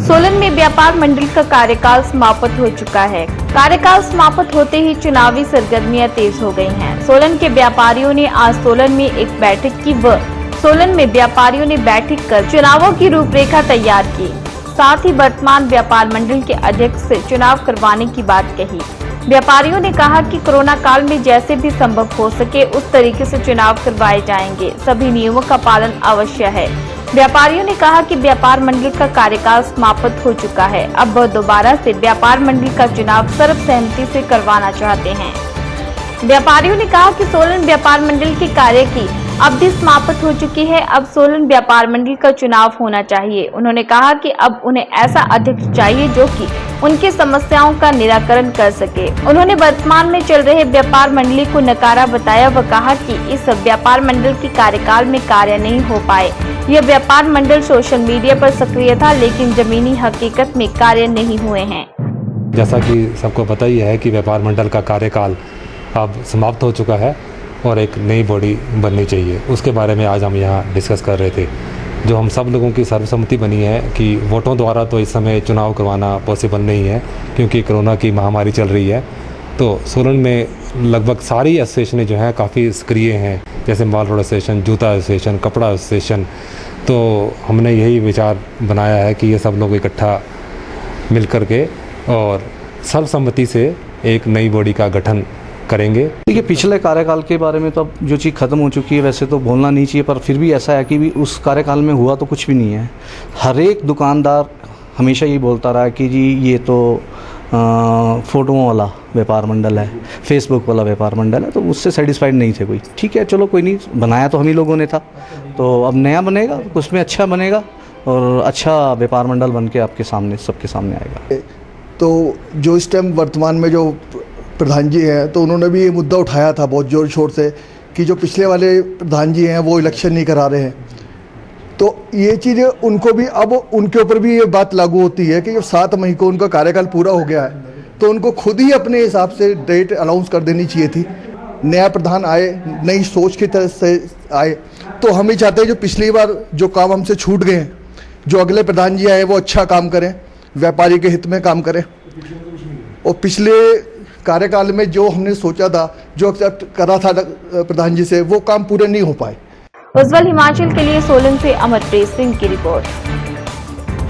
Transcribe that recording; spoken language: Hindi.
सोलन में व्यापार मंडल का कार्यकाल समाप्त हो चुका है। कार्यकाल समाप्त होते ही चुनावी सरगर्मियां तेज हो गई हैं। सोलन के व्यापारियों ने आज सोलन में एक बैठक की व सोलन में व्यापारियों ने बैठक कर चुनावों की रूपरेखा तैयार की। साथ ही वर्तमान व्यापार मंडल के अध्यक्ष से चुनाव करवाने की बात कही। व्यापारियों ने कहा कि कोरोना काल में जैसे भी संभव हो सके उस तरीके से चुनाव करवाए जाएंगे। सभी नियमों का पालन अवश्य है। व्यापारियों ने कहा कि व्यापार मंडल का कार्यकाल समाप्त हो चुका है। अब वह दोबारा से व्यापार मंडल का चुनाव सर्वसहमति से करवाना चाहते हैं। व्यापारियों ने कहा कि सोलन व्यापार मंडल के कार्य की अवधि समाप्त हो चुकी है। अब सोलन व्यापार मंडल का चुनाव होना चाहिए। उन्होंने कहा कि अब उन्हें ऐसा अध्यक्ष चाहिए जो कि उनकी समस्याओं का निराकरण कर सके। उन्होंने वर्तमान में चल रहे व्यापार मंडली को नकारा बताया व कहा कि इस व्यापार मंडल के कार्यकाल में कार्य नहीं हो पाए। यह व्यापार मंडल सोशल मीडिया पर सक्रिय था, लेकिन जमीनी हकीकत में कार्य नहीं हुए हैं। जैसा कि सबको पता ही है कि व्यापार मंडल का कार्यकाल अब समाप्त हो चुका है और एक नई बॉडी बननी चाहिए। उसके बारे में आज हम यहाँ डिस्कस कर रहे थे। जो हम सब लोगों की सर्वसम्मति बनी है कि वोटों द्वारा तो इस समय चुनाव करवाना पॉसिबल नहीं है, क्योंकि कोरोना की महामारी चल रही है। तो सोलन में लगभग सारी एसोसिएशनें जो हैं काफ़ी सक्रिय हैं, जैसे माल रोड एसोसिएशन, जूता एसोसिएशन, कपड़ा एसोसिएशन। तो हमने यही विचार बनाया है कि ये सब लोग इकट्ठा मिल कर के और सर्वसम्मति से एक नई बॉडी का गठन करेंगे। देखिए, पिछले कार्यकाल के बारे में तो अब जो चीज़ ख़त्म हो चुकी है, वैसे तो बोलना नहीं चाहिए, पर फिर भी ऐसा है कि भी उस कार्यकाल में हुआ तो कुछ भी नहीं है। हर एक दुकानदार हमेशा ये बोलता रहा कि जी ये तो फ़ोटोओं वाला व्यापार मंडल है, फेसबुक वाला व्यापार मंडल है, तो उससे सेटिस्फाइड नहीं थे कोई। ठीक है, चलो कोई नहीं, बनाया तो हम ही लोगों ने था, तो अब नया बनेगा, उसमें अच्छा बनेगा और अच्छा व्यापार मंडल बन के आपके सामने सबके सामने आएगा। तो जो इस टाइम वर्तमान में जो प्रधान जी हैं, तो उन्होंने भी ये मुद्दा उठाया था बहुत ज़ोर शोर से कि जो पिछले वाले प्रधान जी हैं वो इलेक्शन नहीं करा रहे हैं। तो ये चीज़ें उनको भी, अब उनके ऊपर भी ये बात लागू होती है कि जो 7 मई को उनका कार्यकाल पूरा हो गया है, तो उनको खुद ही अपने हिसाब से डेट अनाउंस कर देनी चाहिए थी। नया प्रधान आए, नई सोच की तरह से आए, तो हम ही चाहते हैं जो पिछली बार जो काम हमसे छूट गए हैं, जो अगले प्रधान जी आए वो अच्छा काम करें, व्यापारी के हित में काम करें। और पिछले कार्यकाल में जो हमने सोचा था, जो एक्सेप्ट करा था प्रधान जी से, वो काम पूरे नहीं हो पाए। उज्ज्वल हिमाचल के लिए सोलन से अमरप्रीत सिंह की रिपोर्ट।